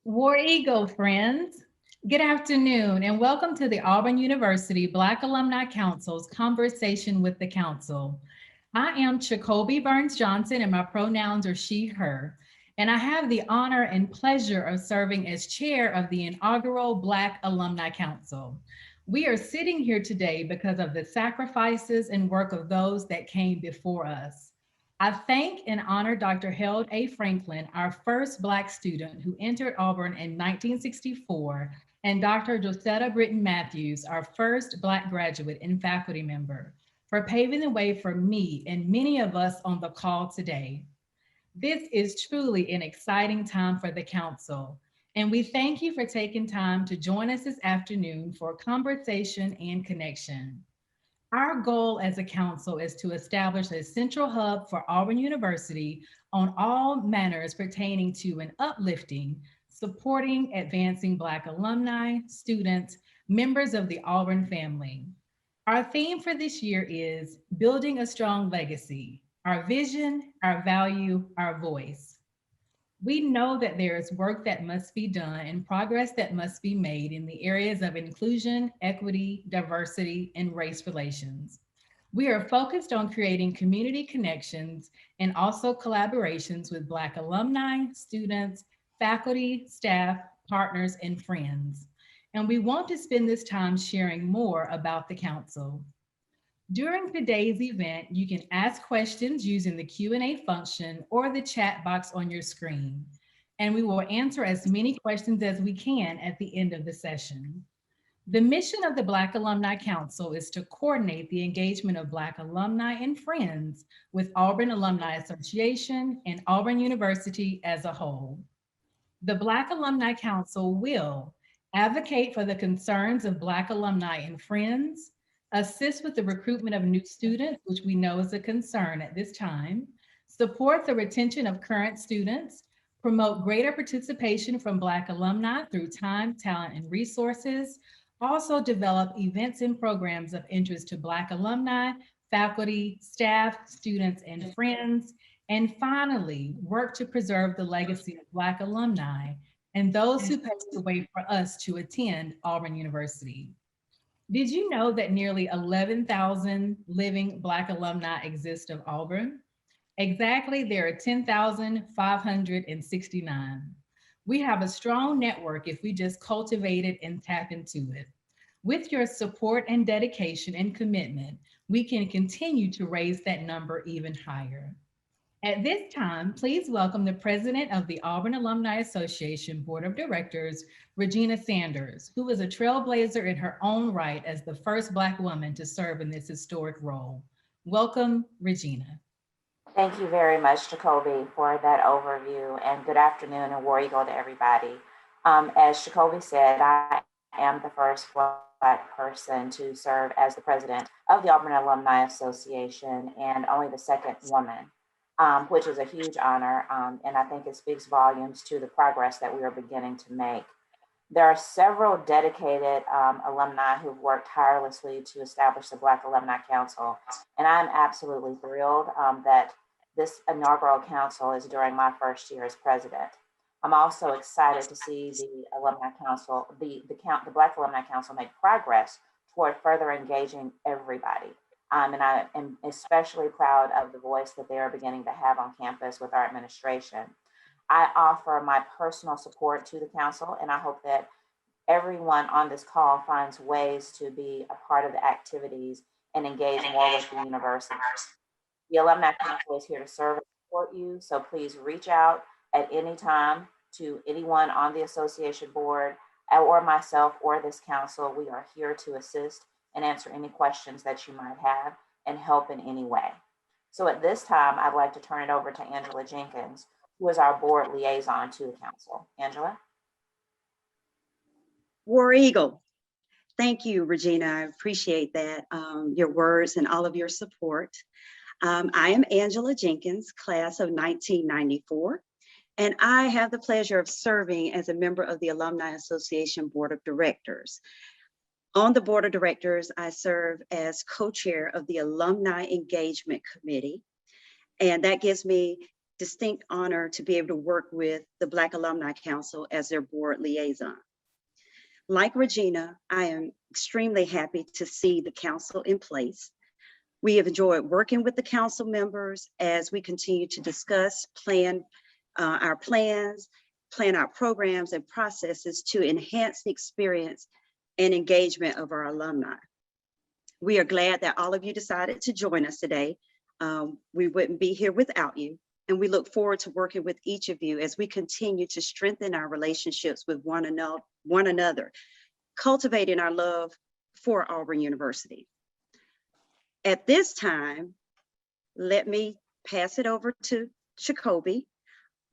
War Eagle friends, good afternoon and welcome to the Auburn University Black Alumni Council's Conversation with the Council. I am Jacoby Burns Johnson and my pronouns are she, her. And I have the honor and pleasure of serving as chair of the inaugural Black Alumni Council. We are sitting here today because of the sacrifices and work of those that came before us. I thank and honor Dr. Harold A. Franklin, our first Black student who entered Auburn in 1964, and Dr. Josetta Britton Matthews, our first Black graduate and faculty member, for paving the way for me and many of us on the call today. This is truly an exciting time for the Council, and we thank you for taking time to join us this afternoon for conversation and connection. Our goal as a council is to establish a central hub for Auburn University on all matters pertaining to an uplifting, supporting, advancing Black alumni, students, members of the Auburn family. Our theme for this year is Building a Strong Legacy, our vision, our value, our voice. We know that there is work that must be done and progress that must be made in the areas of inclusion, equity, diversity, and race relations. We are focused on creating community connections and also collaborations with Black alumni, students, faculty, staff, partners, and friends. And we want to spend this time sharing more about the Council. During today's event, you can ask questions using the Q&A function or the chat box on your screen, and we will answer as many questions as we can at the end of the session. The mission of the Black Alumni Council is to coordinate the engagement of Black alumni and friends with Auburn Alumni Association and Auburn University as a whole. The Black Alumni Council will advocate for the concerns of Black alumni and friends, assist with the recruitment of new students, which we know is a concern at this time, support the retention of current students, promote greater participation from Black alumni through time, talent, and resources, also develop events and programs of interest to Black alumni, faculty, staff, students, and friends, and finally, work to preserve the legacy of Black alumni and those who paved the way for us to attend Auburn University. Did you know that nearly 11,000 living Black alumni exist of Auburn? Exactly, there are 10,569. We have a strong network if we just cultivate it and tap into it. With your support and dedication and commitment, we can continue to raise that number even higher. At this time, please welcome the president of the Auburn Alumni Association Board of Directors, Regina Sanders, who is a trailblazer in her own right as the first Black woman to serve in this historic role. Welcome, Regina. Thank you very much, Jacoby, for that overview, and good afternoon and War Eagle to everybody. As Jacoby said, I am the first Black person to serve as the president of the Auburn Alumni Association and only the second woman, which is a huge honor, and I think it speaks volumes to the progress that we are beginning to make. There are several dedicated alumni who've worked tirelessly to establish the Black Alumni Council, and I'm absolutely thrilled that this inaugural council is during my first year as president. I'm also excited to see the Alumni Council, the Black Alumni Council make progress toward further engaging everybody. And I am especially proud of the voice that they are beginning to have on campus with our administration. I offer my personal support to the council, and I hope that everyone on this call finds ways to be a part of the activities and engage more with the university. The Alumni Council is here to serve and support you, so please reach out at any time to anyone on the association board or myself or this council. We are here to assist and answer any questions that you might have and help in any way. So at this time, I'd like to turn it over to Angela Jenkins, who is our board liaison to the council. Angela? War Eagle. Thank you, Regina. I appreciate that, your words and all of your support. I am Angela Jenkins, class of 1994, and I have the pleasure of serving as a member of the Alumni Association Board of Directors. On the Board of Directors, I serve as co-chair of the Alumni Engagement Committee, and that gives me distinct honor to be able to work with the Black Alumni Council as their board liaison. Like Regina, I am extremely happy to see the council in place. We have enjoyed working with the council members as we continue to discuss, plan our plans, plan our programs and processes to enhance the experience and engagement of our alumni. We are glad that all of you decided to join us today. We wouldn't be here without you, and we look forward to working with each of you as we continue to strengthen our relationships with one another, cultivating our love for Auburn University. At this time, let me pass it over to Jacoby,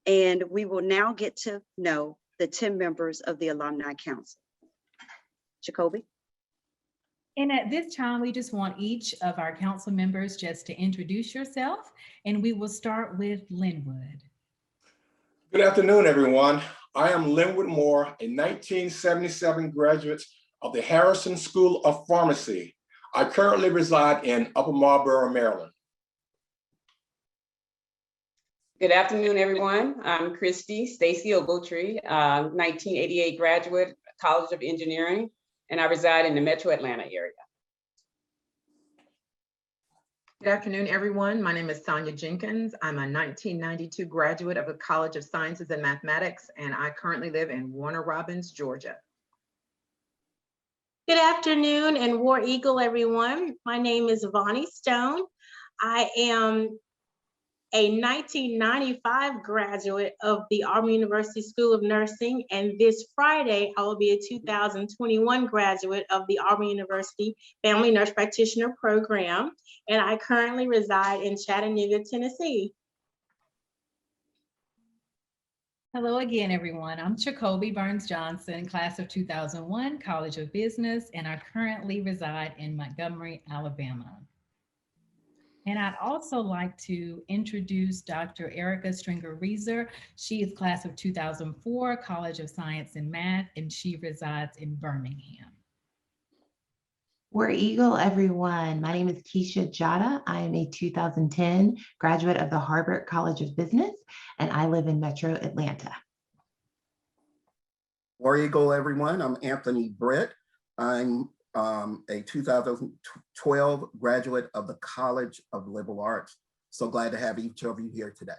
and we will now get to know the 10 members of the Alumni Council. Jacoby? And at this time, we just want each of our council members just to introduce yourself, and we will start with Linwood. Good afternoon, everyone. I am Linwood Moore, a 1977 graduate of the Harrison School of Pharmacy. I currently reside in Upper Marlboro, Maryland. Good afternoon, everyone. I'm Christy Stacy Ogletree, 1988 graduate, College of Engineering, and I reside in the Metro Atlanta area. Good afternoon, everyone. My name is Sonia Jenkins. I'm a 1992 graduate of the College of Sciences and Mathematics, and I currently live in Warner Robins, Georgia. Good afternoon and War Eagle, everyone. My name is Vonnie Stone. I am a 1995 graduate of the Auburn University School of Nursing, and this Friday, I will be a 2021 graduate of the Auburn University Family Nurse Practitioner Program, and I currently reside in Chattanooga, Tennessee. Hello again, everyone. I'm Jacoby Burns Johnson, class of 2001, College of Business, and I currently reside in Montgomery, Alabama. And I'd also like to introduce Dr. Erica Stringer-Reeser. She is class of 2004, College of Science and Math, and she resides in Birmingham. War Eagle, everyone. My name is Keisha Jada. I am a 2010 graduate of the Harvard College of Business, and I live in Metro Atlanta. War Eagle, everyone. I'm Anthony Brett. I'm a 2012 graduate of the College of Liberal Arts. So glad to have each of you here today.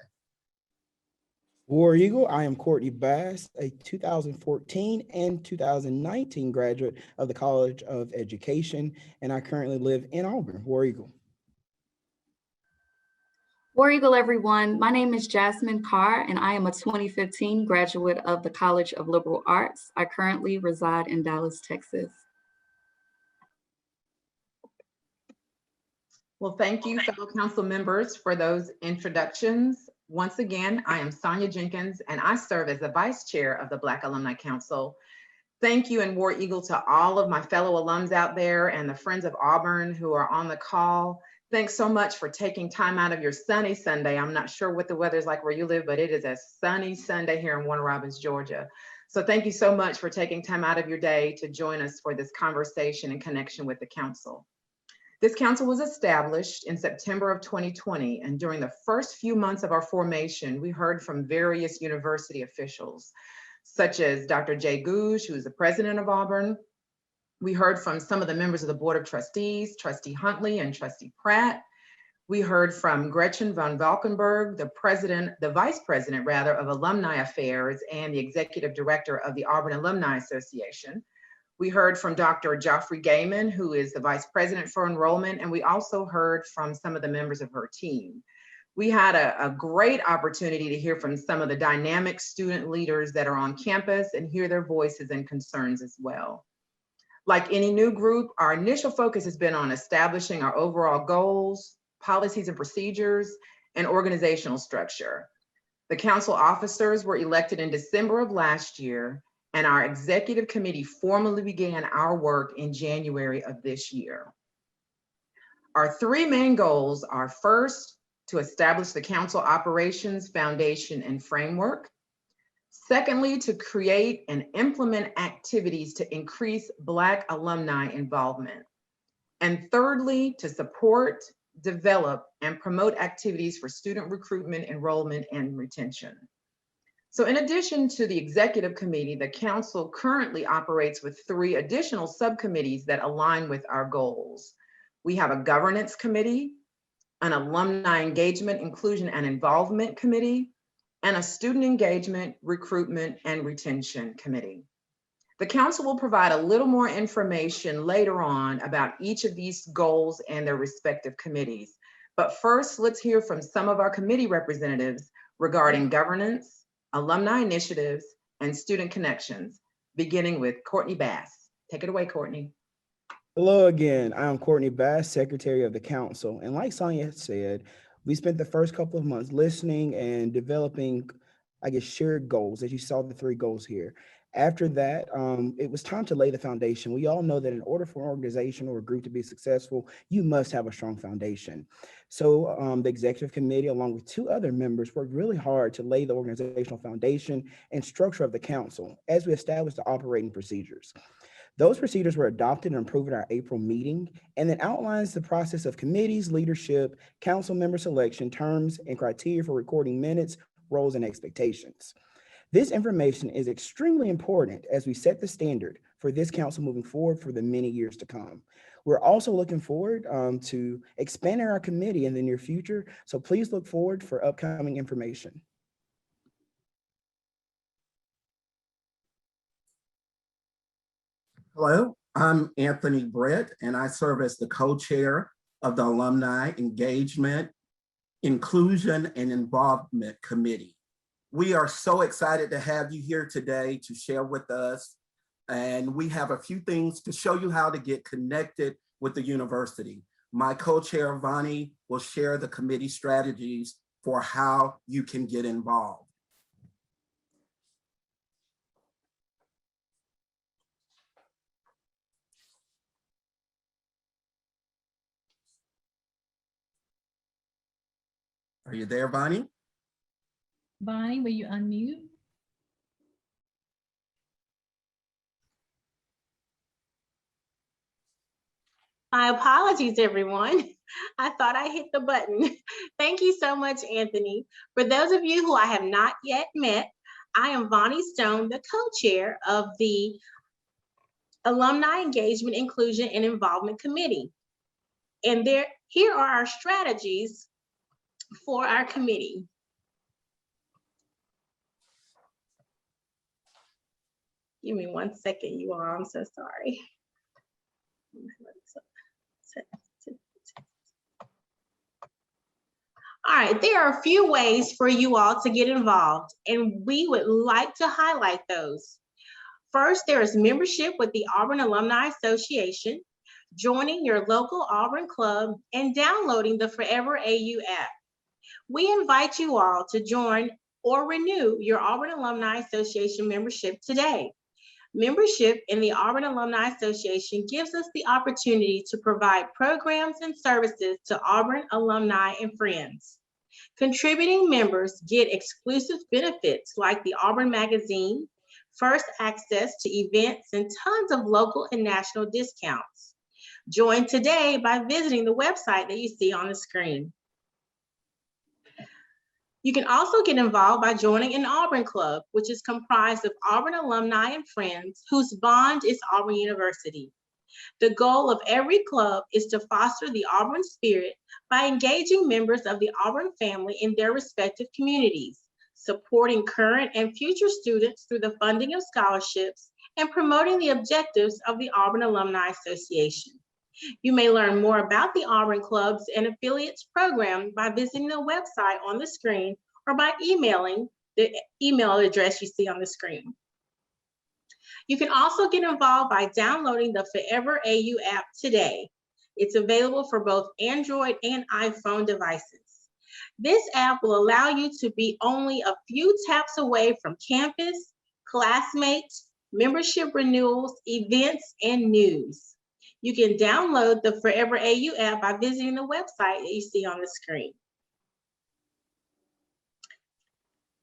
War Eagle, I am Courtney Bass, a 2014 and 2019 graduate of the College of Education, and I currently live in Auburn. War Eagle. War Eagle, everyone. My name is Jasmine Carr, and I am a 2015 graduate of the College of Liberal Arts. I currently reside in Dallas, Texas. Well, thank you, fellow council members, for those introductions. Once again, I am Sonia Jenkins, and I serve as the vice chair of the Black Alumni Council. Thank you, and War Eagle, to all of my fellow alums out there and the Friends of Auburn who are on the call. Thanks so much for taking time out of your sunny Sunday. I'm not sure what the weather's like where you live, but it is a sunny Sunday here in Warner Robins, Georgia. So thank you so much for taking time out of your day to join us for this conversation and connection with the council. This council was established in September of 2020, and during the first few months of our formation, we heard from various university officials, such as Dr. Jay Gouge, who is the president of Auburn. We heard from some of the members of the Board of Trustees, Trustee Huntley and Trustee Pratt. We heard from Gretchen von Valkenburg, the vice president rather of Alumni Affairs and the executive director of the Auburn Alumni Association. We heard from Dr. Joffrey Gaiman, who is the vice president for enrollment, and we also heard from some of the members of her team. We had a great opportunity to hear from some of the dynamic student leaders that are on campus and hear their voices and concerns as well. Like any new group, our initial focus has been on establishing our overall goals, policies and procedures, and organizational structure. The council officers were elected in December of last year, and our executive committee formally began our work in January of this year. Our three main goals are: first, to establish the council operations, foundation, and framework. Secondly, to create and implement activities to increase Black alumni involvement. And thirdly, to support, develop, and promote activities for student recruitment, enrollment, and retention. So in addition to the executive committee, the council currently operates with 3 additional subcommittees that align with our goals. We have a governance committee, an alumni engagement, inclusion, and involvement committee, and a student engagement, recruitment, and retention committee. The council will provide a little more information later on about each of these goals and their respective committees. But first, let's hear from some of our committee representatives regarding governance, alumni initiatives, and student connections, beginning with Courtney Bass. Take it away, Courtney. Hello again. I'm Courtney Bass, Secretary of the Council. And like Sonia said, we spent the first couple of months listening and developing, I guess, shared goals, as you saw the 3 goals here. After that, it was time to lay the foundation. We all know that in order for an organization or a group to be successful, you must have a strong foundation. So the executive committee, along with 2 other members, worked really hard to lay the organizational foundation and structure of the council as we established the operating procedures. Those procedures were adopted and approved at our April meeting, and then outlines the process of committees, leadership, council member selection, terms, and criteria for recording minutes, roles, and expectations. This information is extremely important as we set the standard for this council moving forward for the many years to come. We're also looking forward to expanding our committee in the near future, so please look forward for upcoming information. Hello, I'm Anthony Brett, and I serve as the co-chair of the Alumni Engagement, Inclusion, and Involvement Committee. We are so excited to have you here today to share with us, and we have a few things to show you how to get connected with the university. My co-chair, Vani, will share the committee strategies for how you can get involved. Are you there, Bonnie? Bonnie, will you unmute? My apologies, everyone. I thought I hit the button. Thank you so much, Anthony. For those of you who I have not yet met, I am Vonnie Stone, the co-chair of the Alumni Engagement, Inclusion, and Involvement Committee. And here are our strategies for our committee. Give me 1 second, you all. I'm so sorry. All right, there are a few ways for you all to get involved, and we would like to highlight those. First, there is membership with the Auburn Alumni Association, joining your local Auburn club, and downloading the Forever AU app. We invite you all to join or renew your Auburn Alumni Association membership today. Membership in the Auburn Alumni Association gives us the opportunity to provide programs and services to Auburn alumni and friends. Contributing members get exclusive benefits like the Auburn Magazine, first access to events, and tons of local and national discounts. Join today by visiting the website that you see on the screen. You can also get involved by joining an Auburn Club, which is comprised of Auburn alumni and friends whose bond is Auburn University. The goal of every club is to foster the Auburn spirit by engaging members of the Auburn family in their respective communities, supporting current and future students through the funding of scholarships, and promoting the objectives of the Auburn Alumni Association. You may learn more about the Auburn Clubs and Affiliates program by visiting the website on the screen or by emailing the email address you see on the screen. You can also get involved by downloading the Forever AU app today. It's available for both Android and iPhone devices. This app will allow you to be only a few taps away from campus, classmates, membership renewals, events, and news. You can download the Forever AU app by visiting the website that you see on the screen.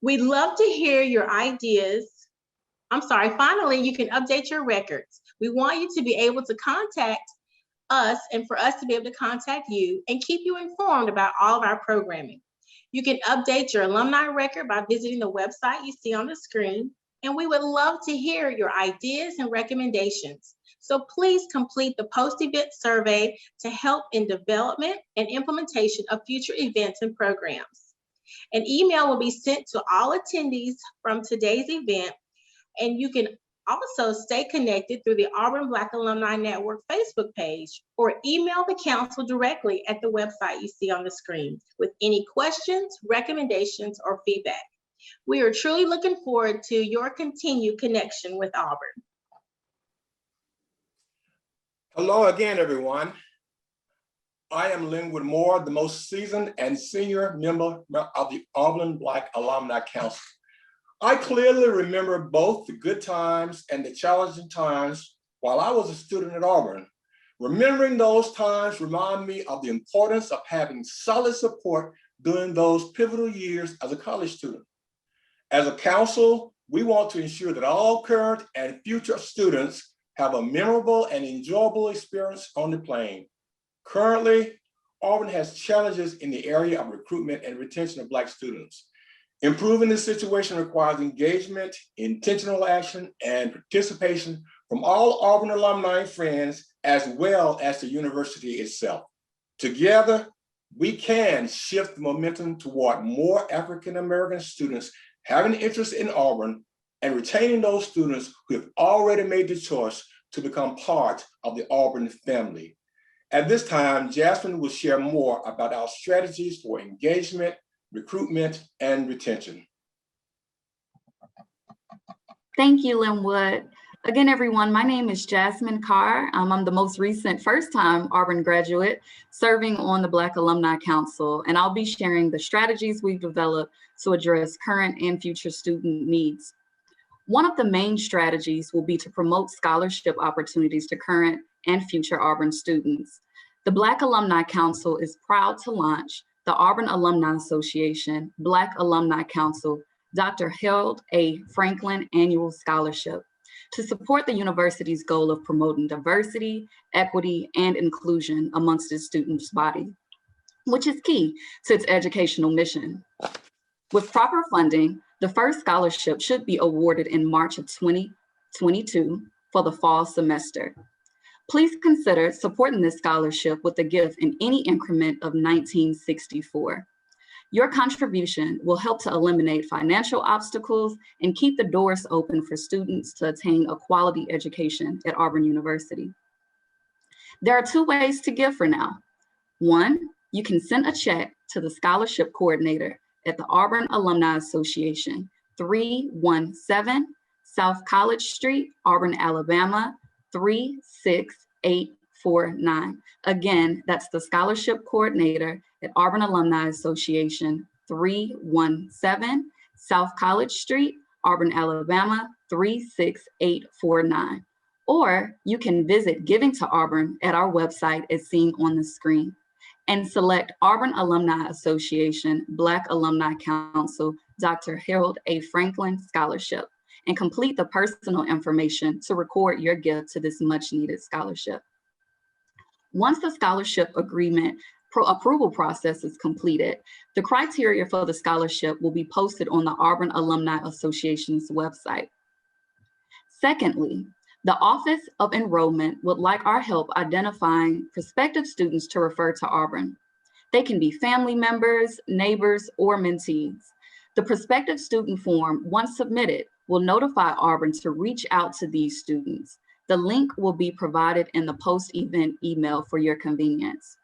We'd love to hear your ideas. Finally, you can update your records. We want you to be able to contact us and for us to be able to contact you and keep you informed about all of our programming. You can update your alumni record by visiting the website you see on the screen, and we would love to hear your ideas and recommendations. So please complete the post-event survey to help in development and implementation of future events and programs. An email will be sent to all attendees from today's event, and you can also stay connected through the Auburn Black Alumni Network Facebook page or email the council directly at the website you see on the screen with any questions, recommendations, or feedback. We are truly looking forward to your continued connection with Auburn. Hello again, everyone. I am Linwood Moore, the most seasoned and senior member of the Auburn Black Alumni Council. I clearly remember both the good times and the challenging times while I was a student at Auburn. Remembering those times remind me of the importance of having solid support during those pivotal years as a college student. As a council, we want to ensure that all current and future students have a memorable and enjoyable experience on the plane. Currently, Auburn has challenges in the area of recruitment and retention of Black students. Improving this situation requires engagement, intentional action, and participation from all Auburn alumni and friends, as well as the university itself. Together, we can shift the momentum toward more African-American students having interest in Auburn and retaining those students who have already made the choice to become part of the Auburn family. At this time, Jasmine will share more about our strategies for engagement, recruitment, and retention. Thank you, Linwood. Again, everyone, my name is Jasmine Carr. I'm the most recent first-time Auburn graduate serving on the Black Alumni Council, and I'll be sharing the strategies we've developed to address current and future student needs. One of the main strategies will be to promote scholarship opportunities to current and future Auburn students. The Black Alumni Council is proud to launch the Auburn Alumni Association Black Alumni Council Dr. Harold A. Franklin Annual Scholarship to support the university's goal of promoting diversity, equity, and inclusion amongst its students' body, which is key to its educational mission. With proper funding, the first scholarship should be awarded in March of 2022 for the fall semester. Please consider supporting this scholarship with a gift in any increment of $19.64. Your contribution will help to eliminate financial obstacles and keep the doors open for students to attain a quality education at Auburn University. There are two ways to give for now. One, you can send a check to the scholarship coordinator at the Auburn Alumni Association, 317 South College Street, Auburn, Alabama, 36849. Again, that's the scholarship coordinator at Auburn Alumni Association, 317 South College Street, Auburn, Alabama, 36849. Or you can visit Giving to Auburn at our website as seen on the screen and select Auburn Alumni Association Black Alumni Council Dr. Harold A. Franklin Scholarship and complete the personal information to record your gift to this much needed scholarship. Once the scholarship agreement approval process is completed, the criteria for the scholarship will be posted on the Auburn Alumni Association's website. Secondly, the Office of Enrollment would like our help identifying prospective students to refer to Auburn. They can be family members, neighbors, or mentees. The prospective student form, once submitted, will notify Auburn to reach out to these students. The link will be provided in the post-event email for your convenience.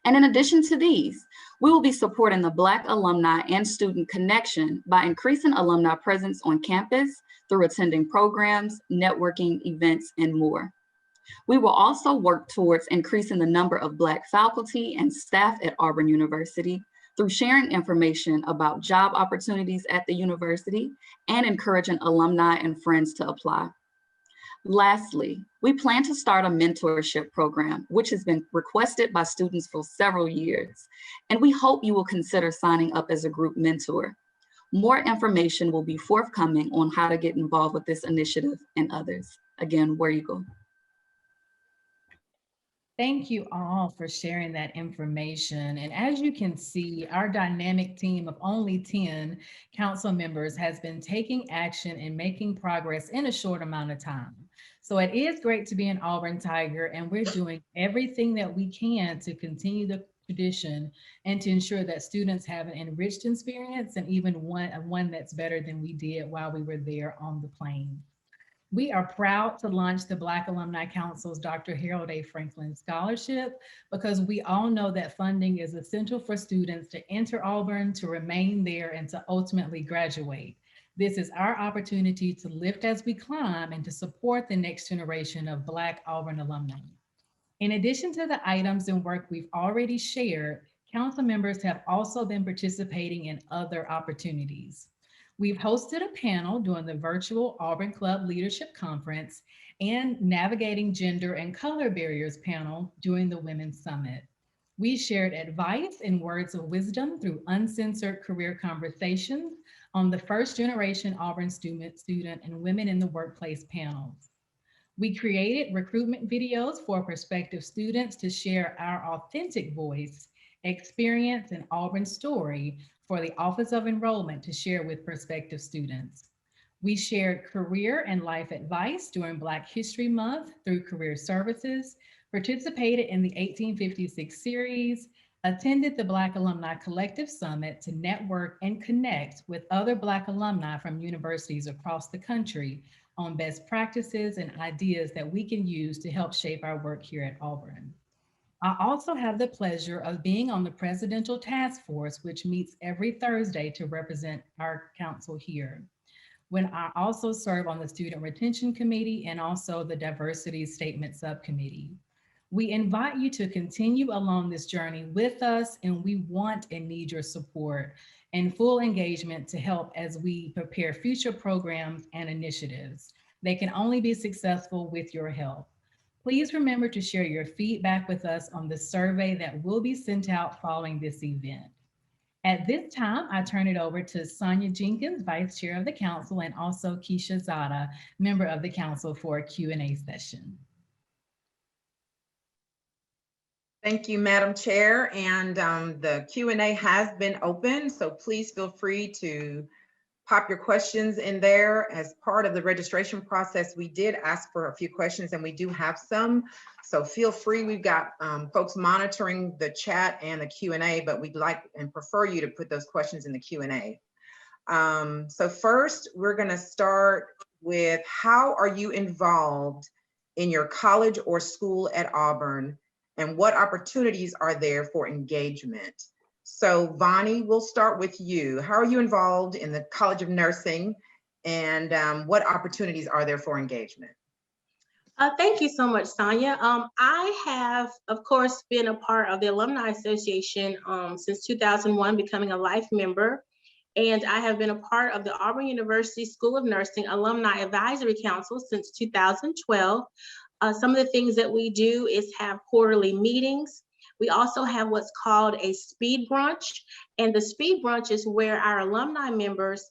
And in addition to these, we will be supporting the Black alumni and student connection by increasing alumni presence on campus through attending programs, networking events, and more. We will also work towards increasing the number of Black faculty and staff at Auburn University through sharing information about job opportunities at the university and encouraging alumni and friends to apply. Lastly, we plan to start a mentorship program, which has been requested by students for several years, and we hope you will consider signing up as a group mentor. More information will be forthcoming on how to get involved with this initiative and others. Again, War Eagle. Thank you all for sharing that information. And as you can see, our dynamic team of only 10 council members has been taking action and making progress in a short amount of time. So it is great to be an Auburn Tiger, and we're doing everything that we can to continue the tradition and to ensure that students have an enriched experience and even one that's better than we did while we were there on the plane. We are proud to launch the Black Alumni Council's Dr. Harold A. Franklin Scholarship because we all know that funding is essential for students to enter Auburn, to remain there, and to ultimately graduate. This is our opportunity to lift as we climb and to support the next generation of Black Auburn alumni. In addition to the items and work we've already shared, council members have also been participating in other opportunities. We've hosted a panel during the virtual Auburn Club Leadership Conference and Navigating Gender and Color Barriers panel during the Women's Summit. We shared advice and words of wisdom through uncensored career conversations on the first generation Auburn student and women in the workplace panels. We created recruitment videos for prospective students to share our authentic voice, experience, and Auburn story for the Office of Enrollment to share with prospective students. We shared career and life advice during Black History Month through Career Services, participated in the 1856 series, attended the Black Alumni Collective Summit to network and connect with other Black alumni from universities across the country on best practices and ideas that we can use to help shape our work here at Auburn. I also have the pleasure of being on the Presidential Task Force, which meets every Thursday to represent our council here. When I also serve on the Student Retention Committee and also the Diversity Statement Subcommittee. We invite you to continue along this journey with us, and we want and need your support and full engagement to help as we prepare future programs and initiatives. They can only be successful with your help. Please remember to share your feedback with us on the survey that will be sent out following this event. At this time, I turn it over to Sonia Jenkins, Vice Chair of the Council, and also Keisha Zada, member of the Council, for a Q&A session. Thank you, Madam Chair. And the Q&A has been open, so please feel free to pop your questions in there. As part of the registration process, we did ask for a few questions and we do have some. So feel free, we've got folks monitoring the chat and the Q&A, but we'd like and prefer you to put those questions in the Q&A. So first, we're gonna start with, how are you involved in your college or school at Auburn? And what opportunities are there for engagement? So Vonnie, we'll start with you. How are you involved in the College of Nursing, and what opportunities are there for engagement? Thank you so much, Sonia. I have, of course, been a part of the Alumni Association since 2001, becoming a life member. And I have been a part of the Auburn University School of Nursing Alumni Advisory Council since 2012. Some of the things that we do is have quarterly meetings. We also have what's called a speed brunch. And the speed brunch is where our alumni members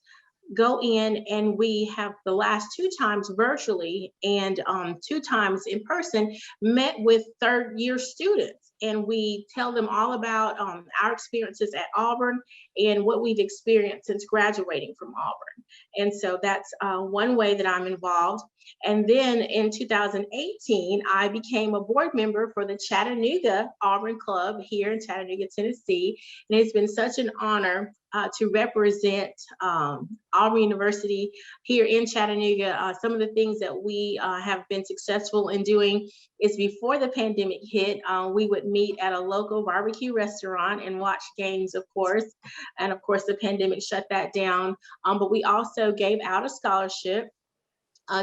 go in, and we have the last 2 times virtually and 2 times in person met with third-year students. And we tell them all about our experiences at Auburn and what we've experienced since graduating from Auburn. And so that's one way that I'm involved. And then in 2018, I became a board member for the Chattanooga Auburn Club here in Chattanooga, Tennessee. And it's been such an honor to represent Auburn University here in Chattanooga. Some of the things that we have been successful in doing is, before the pandemic hit, we would meet at a local barbecue restaurant and watch games, of course. And of course, the pandemic shut that down. But we also gave out a scholarship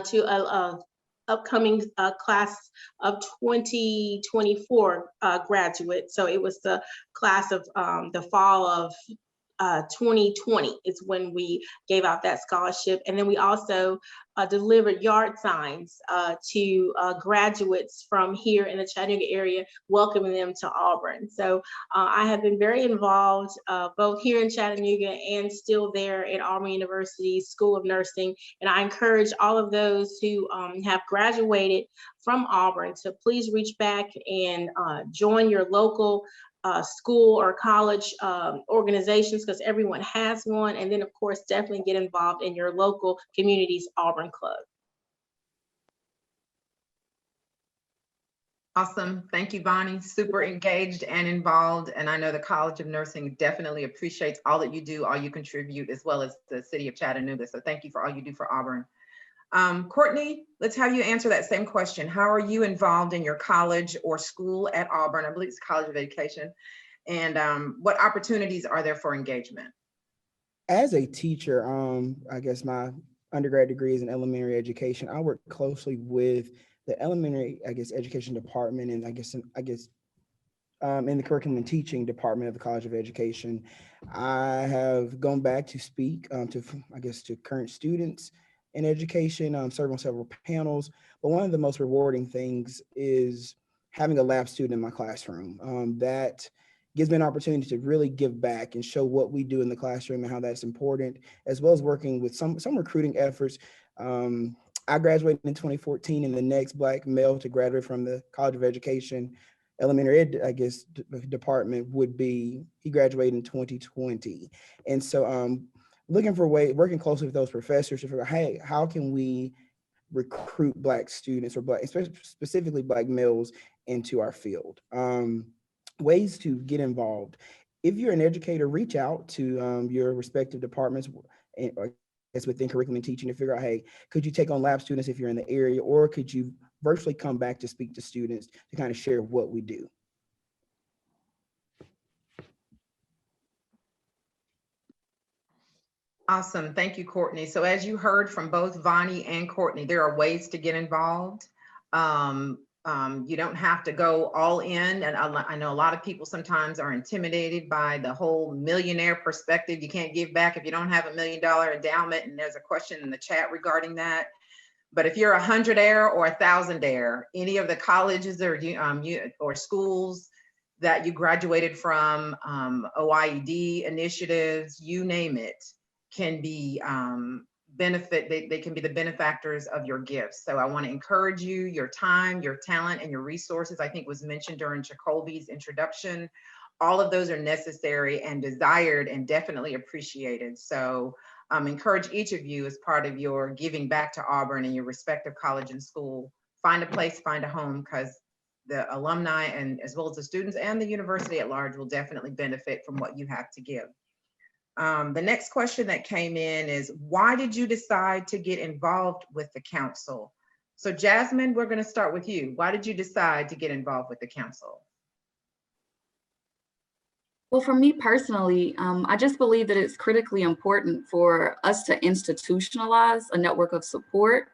to a upcoming class of 2024 graduates. So it was the class of the fall of 2020 is when we gave out that scholarship. And then we also delivered yard signs to graduates from here in the Chattanooga area, welcoming them to Auburn. So I have been very involved both here in Chattanooga and still there at Auburn University School of Nursing. And I encourage all of those who have graduated from Auburn to please reach back and join your local school or college organizations, because everyone has one. And then of course, definitely get involved in your local community's Auburn Club. Awesome. Thank you, Bonnie. Super engaged and involved. And I know the College of Nursing definitely appreciates all that you do, all you contribute, as well as the city of Chattanooga. So thank you for all you do for Auburn. Courtney, let's have you answer that same question. How are you involved in your college or school at Auburn? I believe it's College of Education. And what opportunities are there for engagement? As a teacher, I guess my undergrad degree is in elementary education. I work closely with the elementary, education department, and in the curriculum and teaching department of the College of Education. I have gone back to speak to current students in education, serve on several panels. But one of the most rewarding things is having a lab student in my classroom. That gives me an opportunity to really give back and show what we do in the classroom and how that's important, as well as working with some recruiting efforts. I graduated in 2014, and the next Black male to graduate from the College of Education elementary ed, department would be, he graduated in 2020. And so looking for working closely with those professors to figure out, hey, how can we recruit Black students, or specifically Black males, into our field? Ways to get involved. If you're an educator, reach out to your respective departments, it's within curriculum and teaching, to figure out, hey, could you take on lab students if you're in the area, or could you virtually come back to speak to students to kind of share what we do? Awesome. Thank you, Courtney. So as you heard from both Vonnie and Courtney, there are ways to get involved. You don't have to go all in. And I know a lot of people sometimes are intimidated by the whole millionaire perspective. You can't give back if you don't have $1 million endowment. And there's a question in the chat regarding that. But if you're 100-aire or 1,000-aire, any of the colleges or schools that you graduated from, OIED initiatives, you name it, can be they can be the benefactors of your gifts. So I want to encourage you, your time, your talent, and your resources, I think was mentioned during Jacoby's introduction. All of those are necessary and desired and definitely appreciated. So encourage each of you, as part of your giving back to Auburn and your respective college and school, find a place, find a home, because the alumni, and as well as the students and the university at large, will definitely benefit from what you have to give. The next question that came in is, why did you decide to get involved with the council? So Jasmine, we're going to start with you. Why did you decide to get involved with the council? Well, for me personally, I just believe that it's critically important for us to institutionalize a network of support,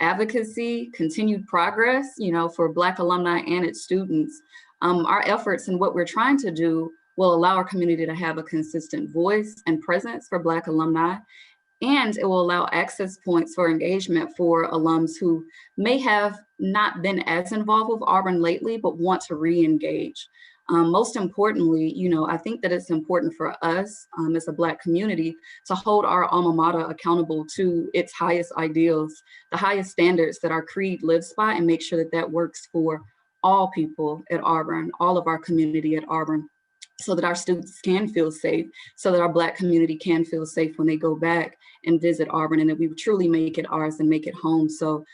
advocacy, continued progress, for Black alumni and its students. Our efforts and what we're trying to do will allow our community to have a consistent voice and presence for Black alumni, and it will allow access points for engagement for alums who may have not been as involved with Auburn lately, but want to re-engage. Most importantly, I think that it's important for us as a Black community to hold our alma mater accountable to its highest ideals, the highest standards that our creed lives by, and make sure that that works for all people at Auburn, all of our community at Auburn, so that our students can feel safe, so that our Black community can feel safe when they go back and visit Auburn, and that we truly make it ours and make it home. So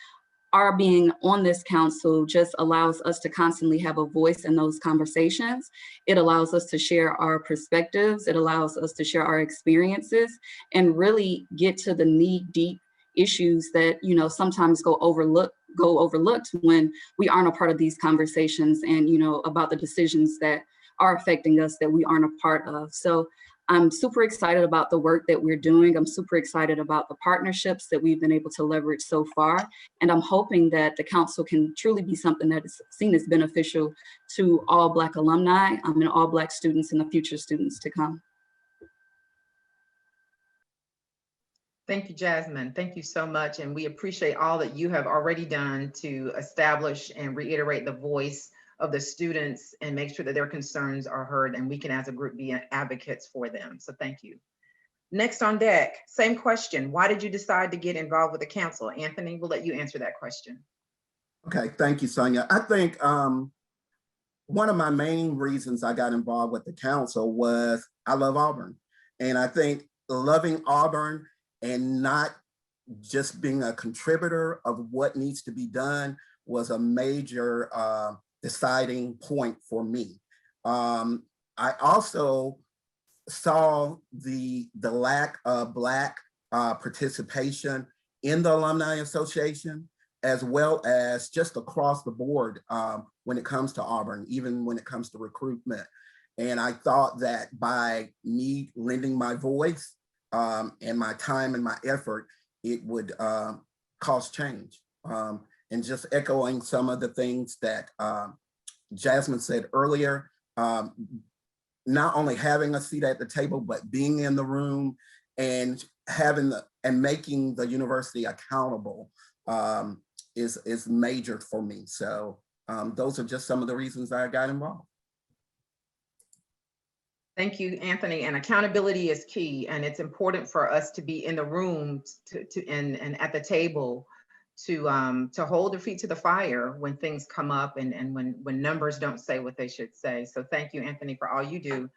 our being on this council just allows us to constantly have a voice in those conversations. It allows us to share our perspectives. It allows us to share our experiences and really get to the knee-deep issues that, sometimes go overlooked when we aren't a part of these conversations, and, about the decisions that are affecting us that we aren't a part of. So I'm super excited about the work that we're doing. I'm super excited about the partnerships that we've been able to leverage so far. And I'm hoping that the council can truly be something that is seen as beneficial to all Black alumni and all Black students and the future students to come. Thank you, Jasmine. Thank you so much. And we appreciate all that you have already done to establish and reiterate the voice of the students and make sure that their concerns are heard and we can as a group be advocates for them. So thank you. Next on deck, same question. Why did you decide to get involved with the council? Anthony, we'll let you answer that question. Okay, thank you, Sonia. I think one of my main reasons I got involved with the council was I love Auburn. And I think loving Auburn and not just being a contributor of what needs to be done was a major deciding point for me. I also saw the lack of Black participation in the Alumni Association, as well as just across the board when it comes to Auburn, even when it comes to recruitment. And I thought that by me lending my voice and my time and my effort, it would cause change. And just echoing some of the things that Jasmine said earlier, not only having a seat at the table, but being in the room and making the university accountable is major for me. So those are just some of the reasons I got involved. Thank you, Anthony. And accountability is key. And it's important for us to be in the room and at the table to hold their feet to the fire when things come up and when numbers don't say what they should say. So thank you, Anthony, for all you do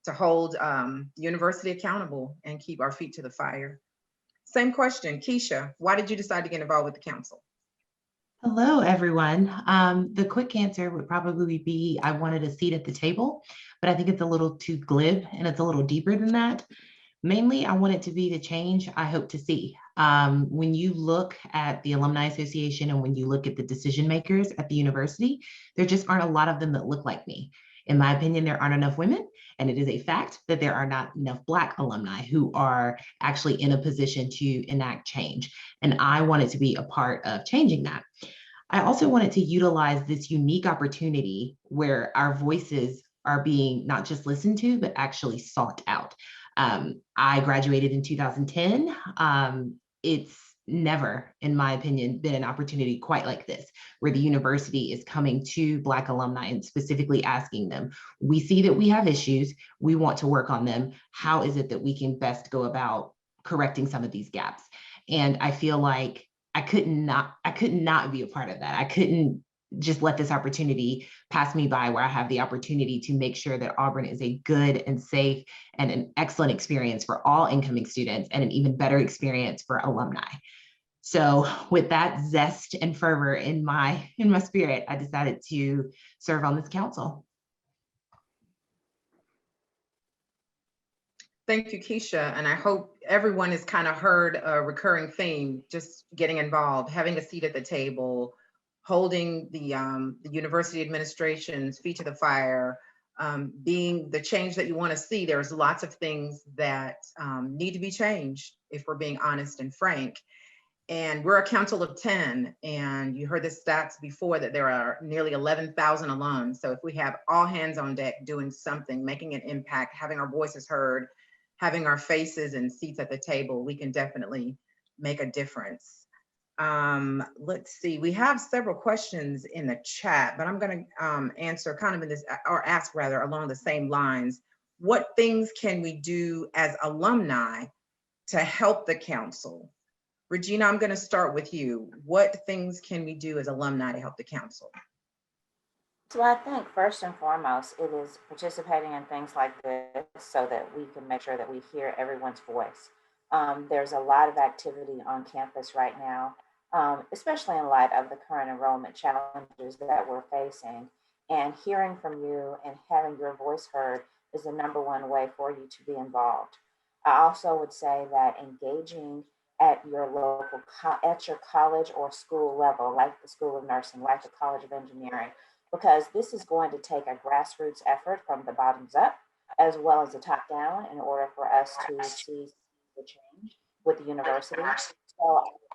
to hold the university accountable and keep our feet to the fire. Same question, Keisha, why did you decide to get involved with the council? Hello, everyone. The quick answer would probably be I wanted a seat at the table, but I think it's a little too glib and it's a little deeper than that. Mainly, I want it to be the change I hope to see. When you look at the Alumni Association and when you look at the decision makers at the university, there just aren't a lot of them that look like me. In my opinion, there aren't enough women, and it is a fact that there are not enough Black alumni who are actually in a position to enact change. And I wanted to be a part of changing that. I also wanted to utilize this unique opportunity where our voices are being not just listened to, but actually sought out. I graduated in 2010. It's never, in my opinion, been an opportunity quite like this, where the university is coming to Black alumni and specifically asking them, we see that we have issues, we want to work on them. How is it that we can best go about correcting some of these gaps? And I feel like I could not be a part of that. I couldn't just let this opportunity pass me by where I have the opportunity to make sure that Auburn is a good and safe and an excellent experience for all incoming students and an even better experience for alumni. So with that zest and fervor in my spirit, I decided to serve on this council. Thank you, Keisha. And I hope everyone has kind of heard a recurring theme, just getting involved, having a seat at the table, holding the university administration's feet to the fire, being the change that you want to see. There's lots of things that need to be changed, if we're being honest and frank. And we're a council of 10, and you heard the stats before that there are nearly 11,000 alums. So if we have all hands on deck doing something, making an impact, having our voices heard, having our faces and seats at the table, we can definitely make a difference. Let's see, we have several questions in the chat, but I'm going to answer kind of in this, or ask rather, along the same lines. What things can we do as alumni to help the council? Regina, I'm going to start with you. What things can we do as alumni to help the council? So I think first and foremost, it is participating in things like this so that we can make sure that we hear everyone's voice. There's a lot of activity on campus right now, especially in light of the current enrollment challenges that we're facing. And hearing from you and having your voice heard is the number one way for you to be involved. I also would say that engaging at your local, at your college or school level, like the School of Nursing, like the College of Engineering, because this is going to take a grassroots effort from the bottoms up as well as the top down in order for us to see the change with the university. So it's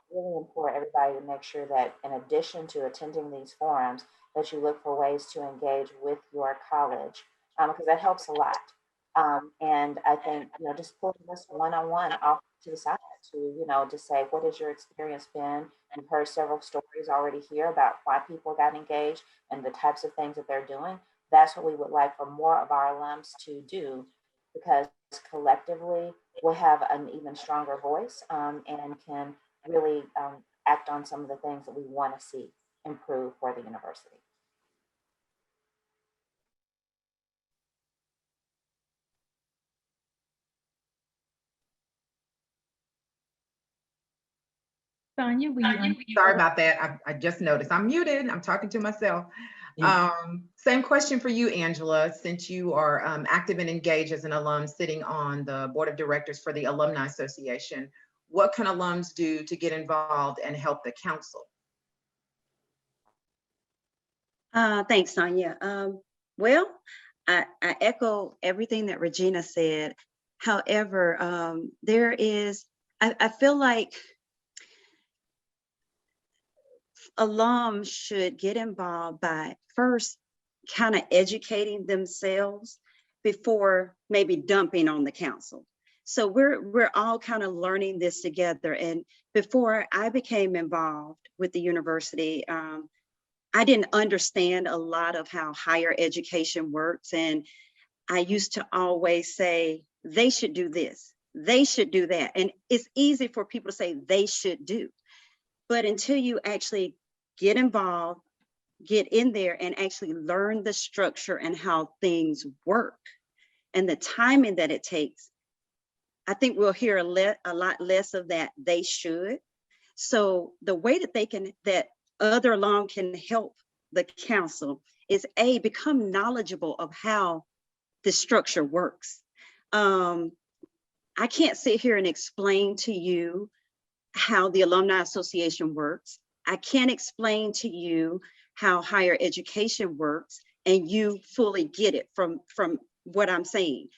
really important everybody to make sure that in addition to attending these forums, that you look for ways to engage with your college, because that helps a lot. And I think, just pulling this one-on-one off to the side to, just say, what has your experience been? You've heard several stories already here about why people got engaged and the types of things that they're doing. That's what we would like for more of our alums to do, because collectively we'll have an even stronger voice, and can really act on some of the things that we want to see improve for the university. Sonia, will you Sorry about that. I just noticed I'm muted. I'm talking to myself. Same question for you, Angela, since you are active and engaged as an alum sitting on the board of directors for the Alumni Association. What can alums do to get involved and help the council? Thanks, Sonia. Well, I echo everything that Regina said. However, I feel like alums should get involved by first kind of educating themselves before maybe dumping on the council. So we're all kind of learning this together. And before I became involved with the university, I didn't understand a lot of how higher education works. And I used to always say, they should do this, they should do that. And it's easy for people to say they should do. But until you actually get involved, get in there and actually learn the structure and how things work and the timing that it takes, I think we'll hear a lot less of that they should. So the way that other alum can help the council is become knowledgeable of how the structure works. I can't sit here and explain to you how the Alumni Association works. I can't explain to you how higher education works and you fully get it from what I'm saying.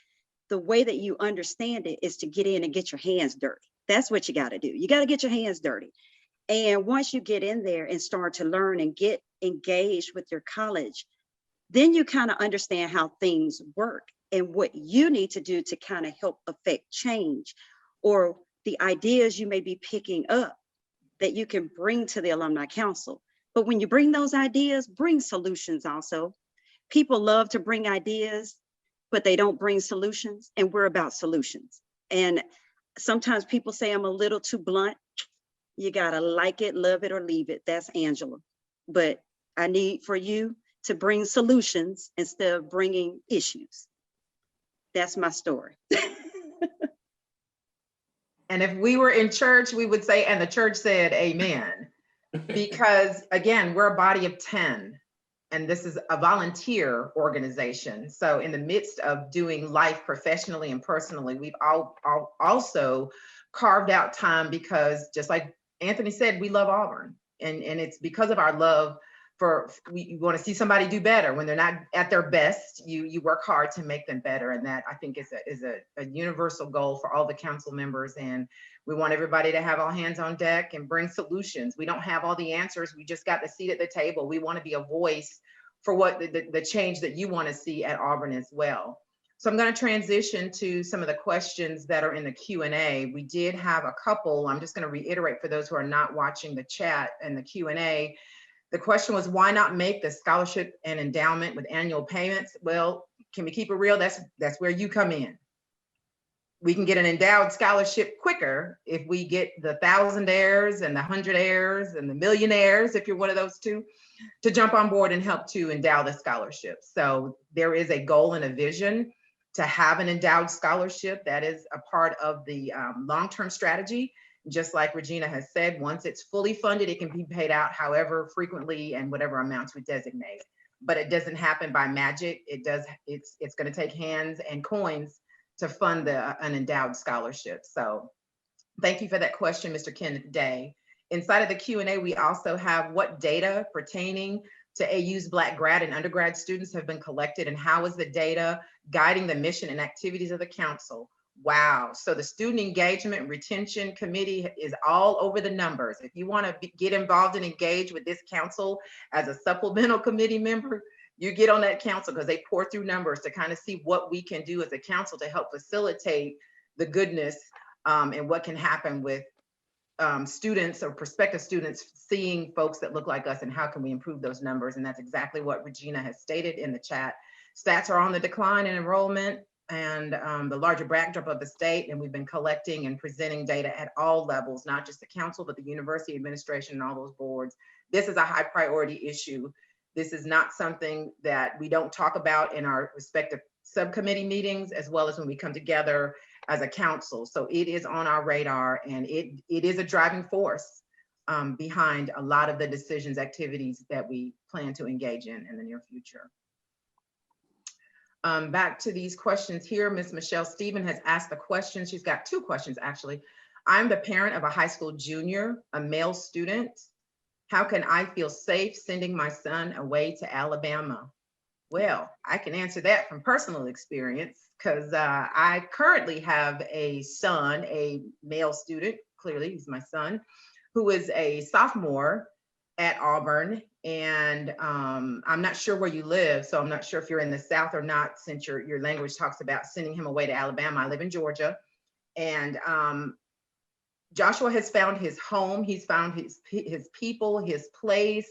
The way that you understand it is to get in and get your hands dirty. That's what you got to do. You got to get your hands dirty. And once you get in there and start to learn and get engaged with your college, then you kind of understand how things work and what you need to do to kind of help affect change, or the ideas you may be picking up that you can bring to the Alumni Council. But when you bring those ideas, bring solutions also. People love to bring ideas, but they don't bring solutions, and we're about solutions. And sometimes people say I'm a little too blunt. You gotta like it, love it, or leave it. That's Angela. But I need for you to bring solutions instead of bringing issues. That's my story. And if we were in church, we would say, and the church said, amen. Because again, we're a body of 10, and this is a volunteer organization. So in the midst of doing life professionally and personally, we've also carved out time, because just like Anthony said, we love Auburn. And it's because of our love we want to see somebody do better. When they're not at their best, you work hard to make them better. And that, I think, is a universal goal for all the council members. And we want everybody to have all hands on deck and bring solutions. We don't have all the answers. We just got the seat at the table. We want to be a voice for what the change that you want to see at Auburn as well. So I'm going to transition to some of the questions that are in the Q&A. We did have a couple. I'm just going to reiterate for those who are not watching the chat and the Q&A. The question was, why not make the scholarship and endowment with annual payments? Well, can we keep it real? That's where you come in. We can get an endowed scholarship quicker if we get the thousandaires and the hundredaires and the millionaires, if you're one of those two, to jump on board and help to endow the scholarship. So there is a goal and a vision to have an endowed scholarship. That is a part of the long-term strategy. Just like Regina has said, once it's fully funded, it can be paid out however frequently and whatever amounts we designate. But it doesn't happen by magic. It's going to take hands and coins to fund an endowed scholarship. So thank you for that question, Mr. Kenneth Day. Inside of the Q&A, we also have what data pertaining to AU's Black grad and undergrad students have been collected, and how is the data guiding the mission and activities of the council? Wow. So the Student Engagement and Retention Committee is all over the numbers. If you want to get involved and engage with this council as a supplemental committee member, you get on that council, because they pour through numbers to kind of see what we can do as a council to help facilitate the goodness and what can happen with students or prospective students seeing folks that look like us, and how can we improve those numbers? And that's exactly what Regina has stated in the chat. Stats are on the decline in enrollment and the larger backdrop of the state, and we've been collecting and presenting data at all levels, not just the council, but the university administration and all those boards. This is a high priority issue. This is not something that we don't talk about in our respective subcommittee meetings, as well as when we come together as a council. So it is on our radar, and it is a driving force behind a lot of the decisions, activities that we plan to engage in the near future. Back to these questions here, Ms. Michelle Stephen has asked the question. She's got two questions, actually. I'm the parent of a high school junior, a male student. How can I feel safe sending my son away to Alabama? Well, I can answer that from personal experience, because I currently have a son, a male student, clearly he's my son, who is a sophomore at Auburn. And I'm not sure where you live, so I'm not sure if you're in the South or not, since your language talks about sending him away to Alabama. I live in Georgia. And Joshua has found his home. He's found his people, his place.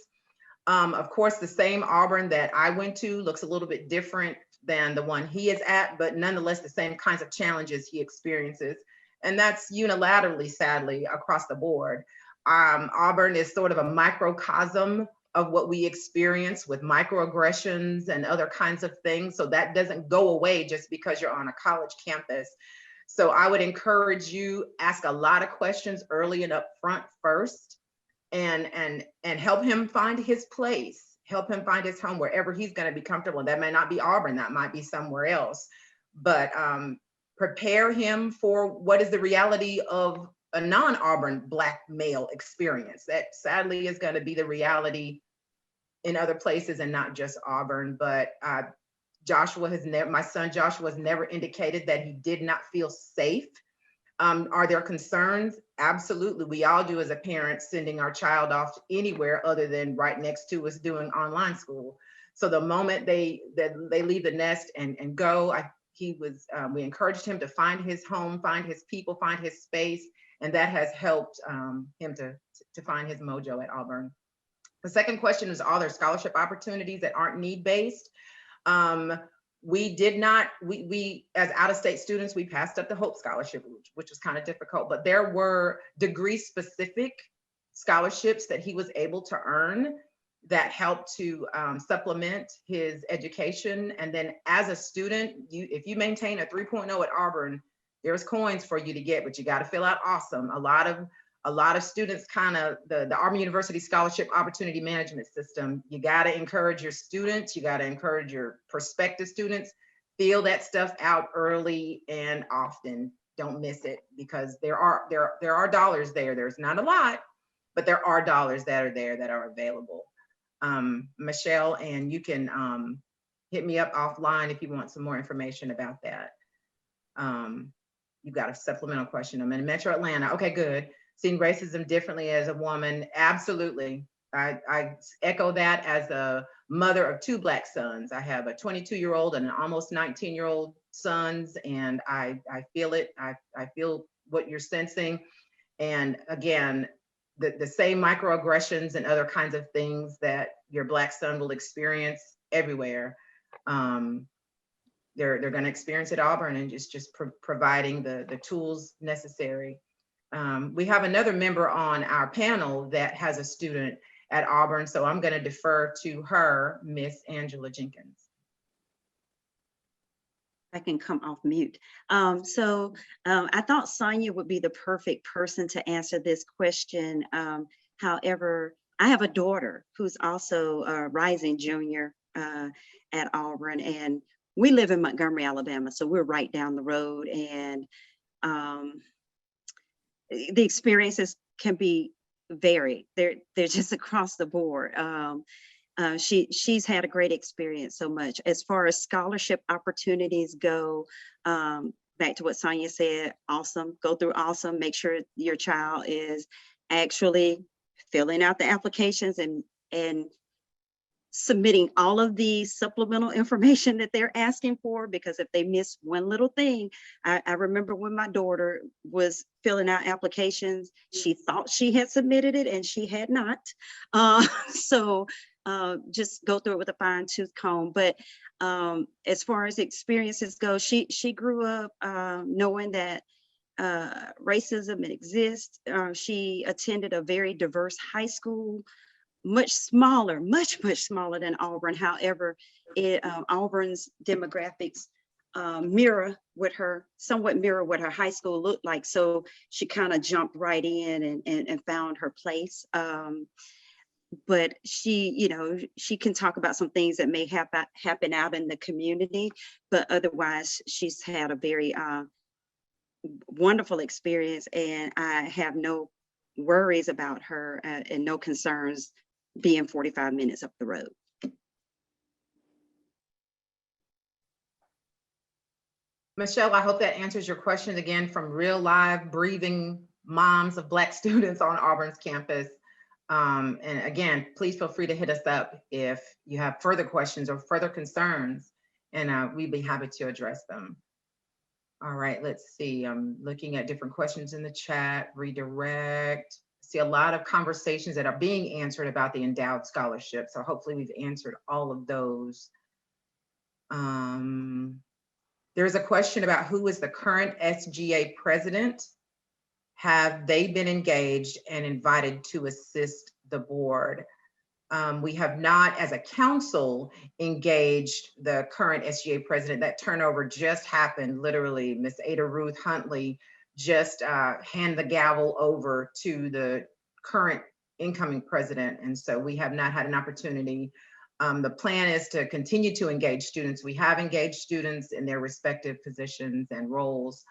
Of course, the same Auburn that I went to looks a little bit different than the one he is at, but nonetheless, the same kinds of challenges he experiences. And that's unilaterally, sadly, across the board. Auburn is sort of a microcosm of what we experience with microaggressions and other kinds of things. So that doesn't go away just because you're on a college campus. So I would encourage you, ask a lot of questions early and upfront first, and help him find his place, help him find his home wherever he's going to be comfortable. That may not be Auburn, that might be somewhere else, but prepare him for what is the reality of a non-Auburn Black male experience. That sadly is going to be the reality in other places and not just Auburn. But Joshua has never, my son Joshua has never indicated that he did not feel safe. Are there concerns? Absolutely. We all do as a parent, sending our child off anywhere other than right next to us doing online school. So the moment they leave the nest and go, we encouraged him to find his home, find his people, find his space, and that has helped him to find his mojo at Auburn. The second question is, are there scholarship opportunities that aren't need-based? We did not, we as out-of-state students, we passed up the Hope Scholarship, which was kind of difficult, but there were degree-specific scholarships that he was able to earn that helped to supplement his education. And then as a student, if you maintain a 3.0 at Auburn, there's coins for you to get, but you got to fill out awesome. A lot of students the Auburn University Scholarship Opportunity Management System, you got to encourage your students, you got to encourage your prospective students, fill that stuff out early and often. Don't miss it, because there are dollars there. There's not a lot, but there are dollars that are there that are available. Michelle, and you can hit me up offline if you want some more information about that. You've got a supplemental question. I'm in Metro Atlanta. Okay, good. Seeing racism differently as a woman. Absolutely. I echo that as a mother of two Black sons. I have a 22-year-old and an almost 19-year-old sons, and I feel it. I feel what you're sensing. And again, the same microaggressions and other kinds of things that your Black son will experience everywhere. They're going to experience at Auburn, and just providing the tools necessary. We have another member on our panel that has a student at Auburn, so I'm going to defer to her, Miss Angela Jenkins. I can come off mute. I thought Sonia would be the perfect person to answer this question. However, I have a daughter who's also a rising junior at Auburn, and we live in Montgomery, Alabama, so we're right down the road, and the experiences can be varied. They're just across the board. She's had a great experience so much. As far as scholarship opportunities go, back to what Sonia said, awesome, go through awesome, make sure your child is actually filling out the applications and submitting all of the supplemental information that they're asking for, because if they miss one little thing, I remember when my daughter was filling out applications, she thought she had submitted it and she had not. So just go through it with a fine tooth comb. But as far as experiences go, she grew up knowing that racism exists. She attended a very diverse high school, much smaller than Auburn. However, Auburn's demographics somewhat mirror what her high school looked like. So she kind of jumped right in and found her place. But she can talk about some things that may happen out in the community, but otherwise she's had a very wonderful experience, and I have no worries about her and no concerns being 45 minutes up the road. Michelle, I hope that answers your question, again, from real live breathing moms of Black students on Auburn's campus. And again, please feel free to hit us up if you have further questions or further concerns, and we'd be happy to address them. All right, let's see. I'm looking at different questions in the chat. Redirect. See a lot of conversations that are being answered about the endowed scholarship. So hopefully we've answered all of those. There's a question about who is the current SGA president. Have they been engaged and invited to assist the board? We have not, as a council, engaged the current SGA president. That turnover just happened, literally. Miss Ada Ruth Huntley just hand the gavel over to the current incoming president. And so we have not had an opportunity. The plan is to continue to engage students. We have engaged students in their respective positions and roles.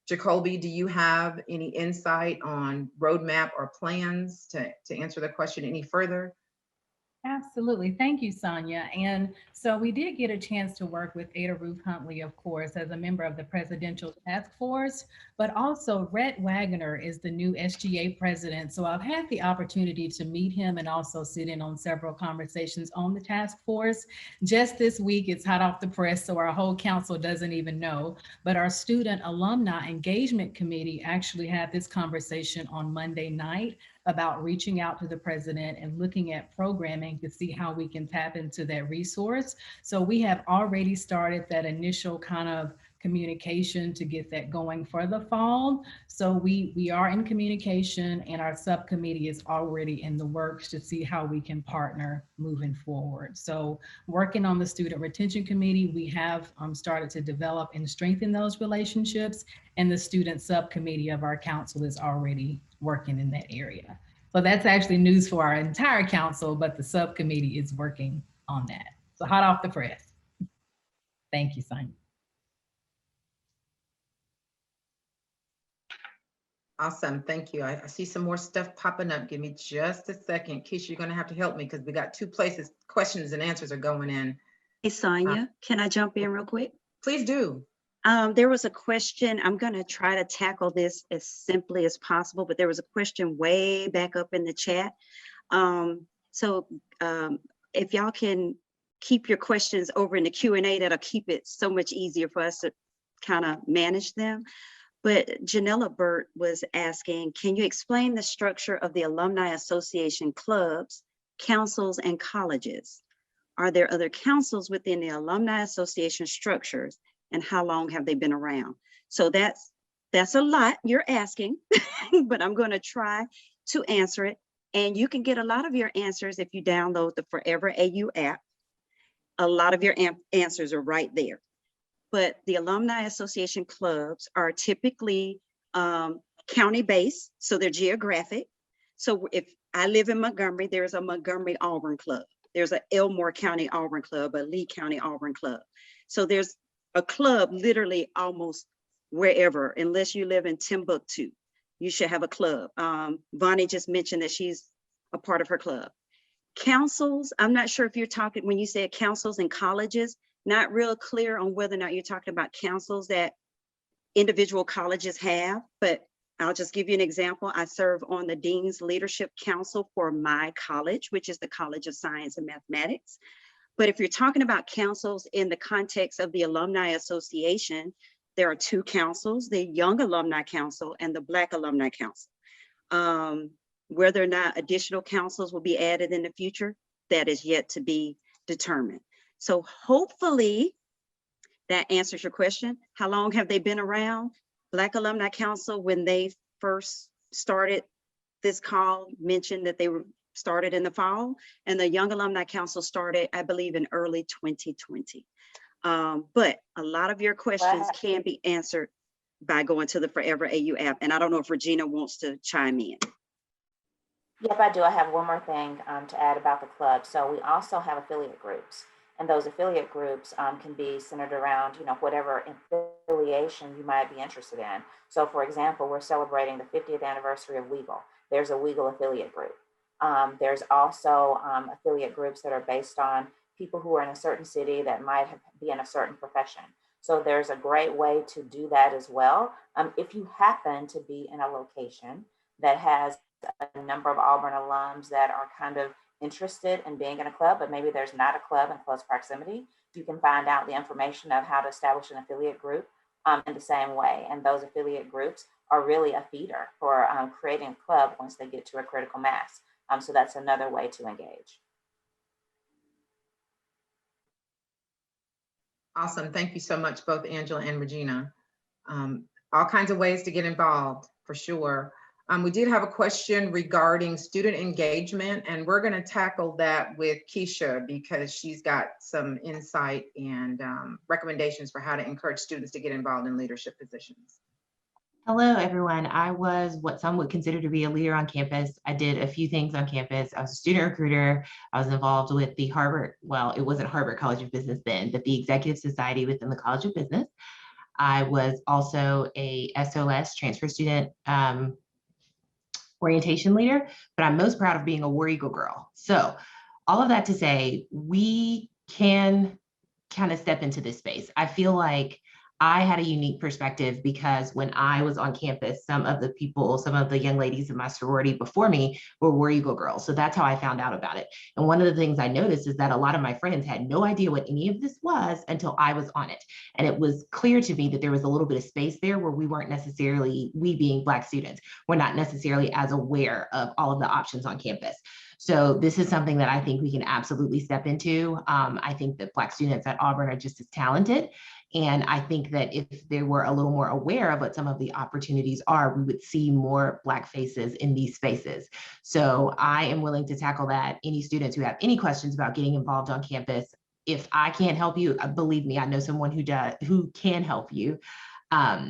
Jacoby, do you have any insight on roadmap or plans to answer the question any further? Absolutely. Thank you, Sonia. And so we did get a chance to work with Ada Ruth Huntley, of course, as a member of the Presidential Task Force, but also Rhett Wagner is the new SGA president. So I've had the opportunity to meet him and also sit in on several conversations on the task force. Just this week, it's hot off the press, so our whole council doesn't even know, but our Student Alumni Engagement Committee actually had this conversation on Monday night about reaching out to the president and looking at programming to see how we can tap into that resource. So we have already started that initial kind of communication to get that going for the fall. So we are in communication, and our subcommittee is already in the works to see how we can partner moving forward. So working on the Student Retention Committee, we have started to develop and strengthen those relationships, and the student subcommittee of our council is already working in that area. So that's actually news for our entire council, but the subcommittee is working on that. So hot off the press. Thank you, Sonia. Awesome, thank you. I see some more stuff popping up. Give me just a second. Keisha, you're gonna have to help me because we got two places questions and answers are going in. Hey, Sonia, can I jump in real quick? Please do. There was a question. I'm going to try to tackle this as simply as possible, but there was a question way back up in the chat. If y'all can keep your questions over in the Q&A, that'll keep it so much easier for us to kind of manage them. But Janella Burt was asking, can you explain the structure of the Alumni Association clubs, councils, and colleges? Are there other councils within the Alumni Association structures, and how long have they been around? So that's a lot you're asking, but I'm going to try to answer it. And you can get a lot of your answers if you download the Forever AU app. A lot of your answers are right there. But the Alumni Association clubs are typically county-based, so they're geographic. So if I live in Montgomery, there's a Montgomery Auburn club. There's an Elmore County Auburn club, a Lee County Auburn club. So there's a club literally almost wherever, unless you live in Timbuktu, you should have a club. Vonnie just mentioned that she's a part of her club. Councils, I'm not sure if you're talking, when you said councils and colleges, not real clear on whether or not you're talking about councils that individual colleges have, but I'll just give you an example. I serve on the Dean's Leadership Council for my college, which is the College of Science and Mathematics. But if you're talking about councils in the context of the Alumni Association, there are two councils, the Young Alumni Council and the Black Alumni Council. Whether or not additional councils will be added in the future, that is yet to be determined. So hopefully that answers your question. How long have they been around? Black Alumni Council, when they first started this call, mentioned that they were started in the fall, and the Young Alumni Council started, I believe, in early 2020. But a lot of your questions can be answered by going to the Forever AU app. And I don't know if Regina wants to chime in. Yep, I do. I have one more thing to add about the club. So we also have affiliate groups, and those affiliate groups can be centered around, whatever affiliation you might be interested in. So for example, we're celebrating the 50th anniversary of Weagle. There's a Weagle affiliate group. There's also affiliate groups that are based on people who are in a certain city that might be in a certain profession. So there's a great way to do that as well. If you happen to be in a location that has a number of Auburn alums that are kind of interested in being in a club, but maybe there's not a club in close proximity, you can find out the information of how to establish an affiliate group in the same way. And those affiliate groups are really a feeder for creating a club once they get to a critical mass. So that's another way to engage. Awesome. Thank you so much, both Angela and Regina. All kinds of ways to get involved, for sure. We did have a question regarding student engagement, and we're going to tackle that with Keisha because she's got some insight and recommendations for how to encourage students to get involved in leadership positions. Hello, everyone. I was what some would consider to be a leader on campus. I did a few things on campus. I was a student recruiter. I was involved with the Harvard, well, it wasn't Harvard College of Business then, but the Executive Society within the College of Business. I was also a SOS transfer student orientation leader, but I'm most proud of being a War Eagle girl. So all of that to say, we can kind of step into this space. I feel like I had a unique perspective because when I was on campus, some of the young ladies in my sorority before me were War Eagle girls. So that's how I found out about it. And one of the things I noticed is that a lot of my friends had no idea what any of this was until I was on it. And it was clear to me that there was a little bit of space there where we weren't necessarily, we being Black students, we're not necessarily as aware of all of the options on campus. So this is something that I think we can absolutely step into. I think that Black students at Auburn are just as talented. And I think that if they were a little more aware of what some of the opportunities are, we would see more Black faces in these spaces. So I am willing to tackle that. Any students who have any questions about getting involved on campus, if I can't help you, believe me, I know someone who can help you.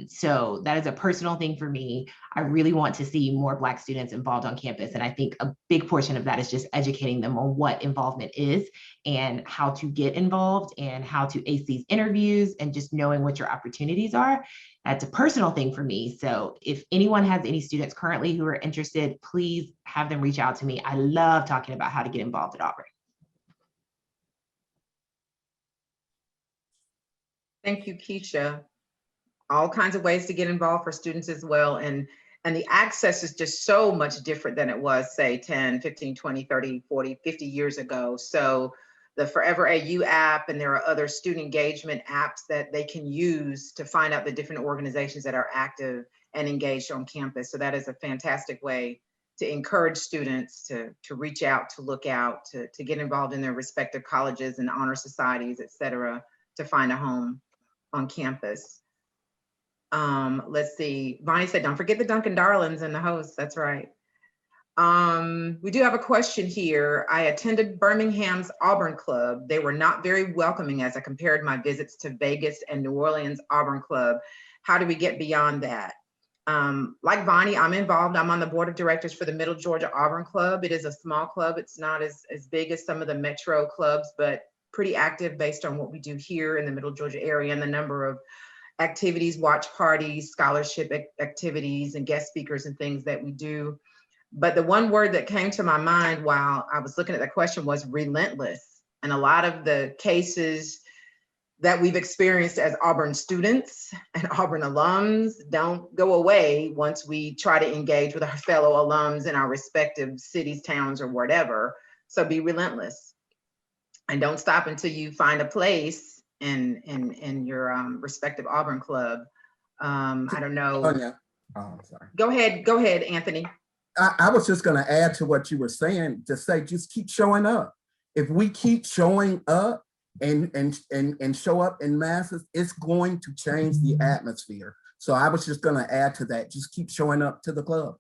So that is a personal thing for me. I really want to see more Black students involved on campus. And I think a big portion of that is just educating them on what involvement is and how to get involved and how to ace these interviews and just knowing what your opportunities are. That's a personal thing for me. So if anyone has any students currently who are interested, please have them reach out to me. I love talking about how to get involved at Auburn. Thank you, Keisha. All kinds of ways to get involved for students as well. And the access is just so much different than it was, say, 10, 15, 20, 30, 40, 50 years ago. So the Forever AU app, and there are other student engagement apps that they can use to find out the different organizations that are active and engaged on campus. So that is a fantastic way to encourage students to reach out, to look out, to get involved in their respective colleges and honor societies, et cetera, to find a home on campus. Let's see, Bonnie said, don't forget the Duncan Darlings and the host, that's right. We do have a question here. I attended Birmingham's Auburn Club. They were not very welcoming as I compared my visits to Vegas and New Orleans Auburn Club. How do we get beyond that? Like Bonnie, I'm involved. I'm on the board of directors for the Middle Georgia Auburn Club. It is a small club. It's not as big as some of the metro clubs, but pretty active based on what we do here in the Middle Georgia area and the number of activities, watch parties, scholarship activities, and guest speakers and things that we do. But the one word that came to my mind while I was looking at the question was relentless. And a lot of the cases that we've experienced as Auburn students and Auburn alums don't go away once we try to engage with our fellow alums in our respective cities, towns, or whatever. So be relentless and don't stop until you find a place in your respective Auburn club. I don't know. Sonia, oh, I'm sorry. Go ahead, Anthony. I was just going to add to what you were saying, to say, just keep showing up. If we keep showing up and show up in masses, it's going to change the atmosphere. So I was just going to add to that, just keep showing up to the club.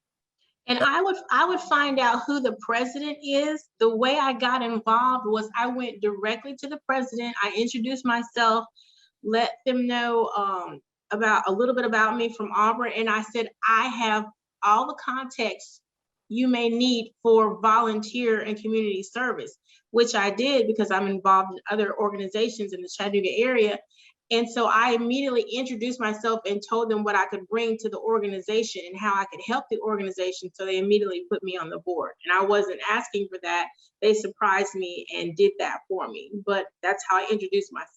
And I would find out who the president is. The way I got involved was I went directly to the president. I introduced myself, let them know about a little bit about me from Auburn. And I said, I have all the context you may need for volunteer and community service, which I did because I'm involved in other organizations in the Chattanooga area. And so I immediately introduced myself and told them what I could bring to the organization and how I could help the organization. So they immediately put me on the board. And I wasn't asking for that. They surprised me and did that for me. But that's how I introduced myself.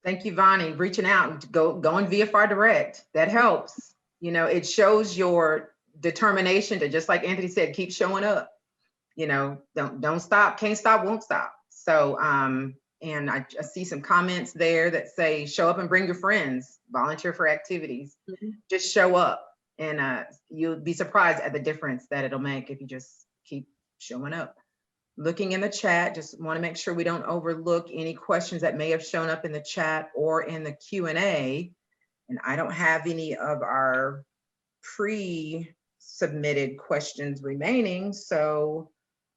Thank you, Vonnie. Reaching out, going VFR Direct. That helps. You know, it shows your determination to, just like Anthony said, keep showing up. You know, don't stop, can't stop, won't stop. So, and I see some comments there that say, show up and bring your friends, volunteer for activities. Just show up, and you'll be surprised at the difference that it'll make if you just keep showing up. Looking in the chat, just want to make sure we don't overlook any questions that may have shown up in the chat or in the Q&A. And I don't have any of our pre-submitted questions remaining. So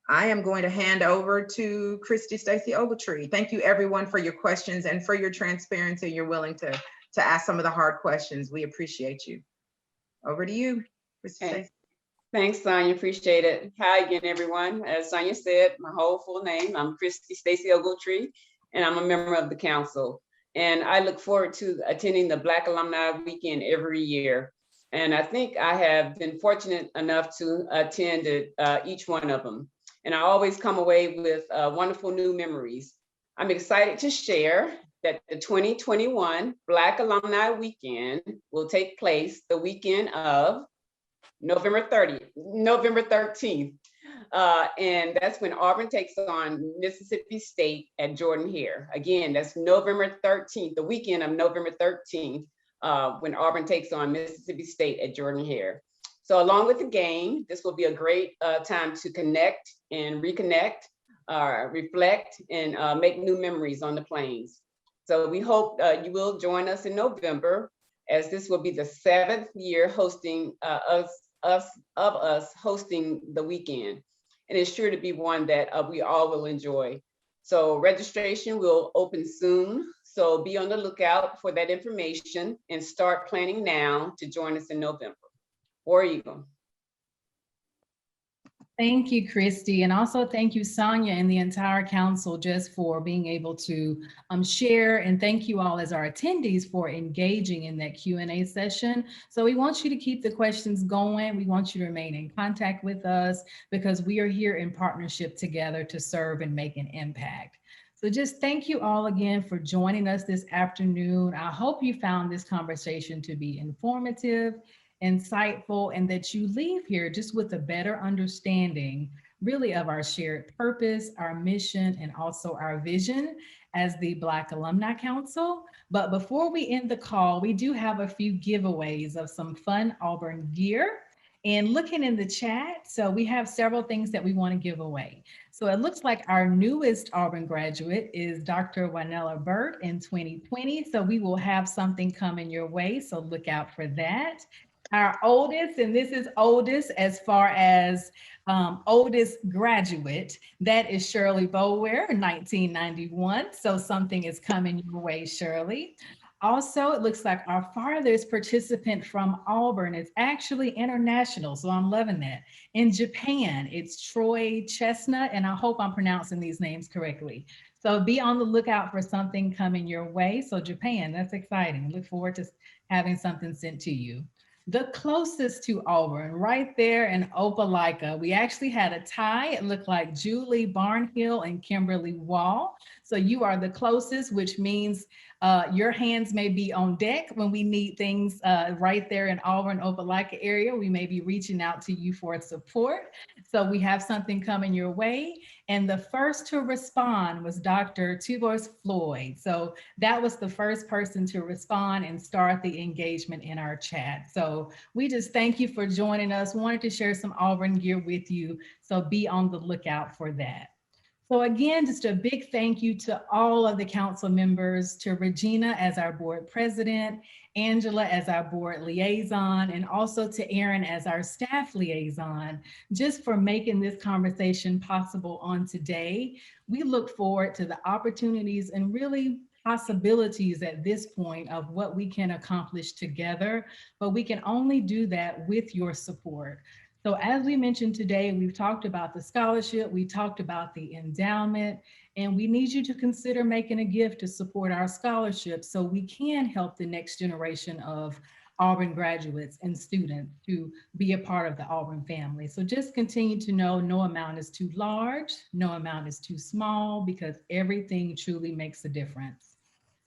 I am going to hand over to Christy Stacy Ogletree. Thank you everyone for your questions and for your transparency. You're willing to ask some of the hard questions. We appreciate you. Over to you, Christy Stacy. Thanks, Sonia. Appreciate it. Hi again, everyone. As Sonia said, my whole full name, I'm Christy Stacy Ogletree, and I'm a member of the council. And I look forward to attending the Black Alumni Weekend every year. And I think I have been fortunate enough to attend each one of them. And I always come away with wonderful new memories. I'm excited to share that the 2021 Black Alumni Weekend will take place the weekend of November 13th. And that's when Auburn takes on Mississippi State at Jordan-Hare. Again, that's November 13th, the weekend of November 13th, when Auburn takes on Mississippi State at Jordan-Hare. So along with the game, this will be a great time to connect and reconnect, reflect, and make new memories on the plains. So we hope you will join us in November, as this will be the 7th year hosting us hosting the weekend. And it's sure to be one that we all will enjoy. So registration will open soon. So be on the lookout for that information and start planning now to join us in November. War Eagle. Thank you, Christy. And also thank you, Sonia, and the entire council just for being able to share. And thank you all as our attendees for engaging in that Q&A session. So we want you to keep the questions going. We want you to remain in contact with us because we are here in partnership together to serve and make an impact. So just thank you all again for joining us this afternoon. I hope you found this conversation to be informative, insightful, and that you leave here just with a better understanding really of our shared purpose, our mission, and also our vision as the Black Alumni Council. But before we end the call, we do have a few giveaways of some fun Auburn gear. And looking in the chat, so we have several things that we want to give away. So it looks like our newest Auburn graduate is Dr. Wanella Burt in 2020. So we will have something coming your way, so look out for that. Our oldest, and this is oldest as far as oldest graduate, that is Shirley Boulware, 1991. So something is coming your way, Shirley. Also, it looks like our farthest participant from Auburn is actually international, so I'm loving that. In Japan, it's Troy Chestnut, and I hope I'm pronouncing these names correctly. So be on the lookout for something coming your way. So Japan, that's exciting. Look forward to having something sent to you. the closest to Auburn, right there in Opelika. We actually had a tie. It looked like Julie Barnhill and Kimberly Wall. So you are the closest, which means your hands may be on deck when we need things right there in Auburn, Opelika area. We may be reaching out to you for support. So we have something coming your way. And the first to respond was Dr. Tubos Floyd. So that was the first person to respond and start the engagement in our chat. So we just thank you for joining us. Wanted to share some Auburn gear with you. So be on the lookout for that. So again, just a big thank you to all of the council members, to Regina as our board president, Angela as our board liaison, and also to Aaron as our staff liaison, just for making this conversation possible on today. We look forward to the opportunities and really possibilities at this point of what we can accomplish together, but we can only do that with your support. So as we mentioned today, we've talked about the scholarship, we talked about the endowment, and we need you to consider making a gift to support our scholarship so we can help the next generation of Auburn graduates and students to be a part of the Auburn family. So just continue to know no amount is too large, no amount is too small, because everything truly makes a difference.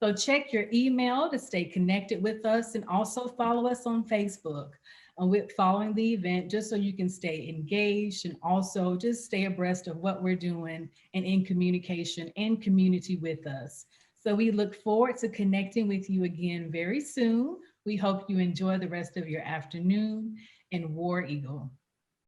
So check your email to stay connected with us, and also follow us on Facebook with following the event, just so you can stay engaged and also just stay abreast of what we're doing and in communication and community with us. So we look forward to connecting with you again very soon. We hope you enjoy the rest of your afternoon, and War Eagle.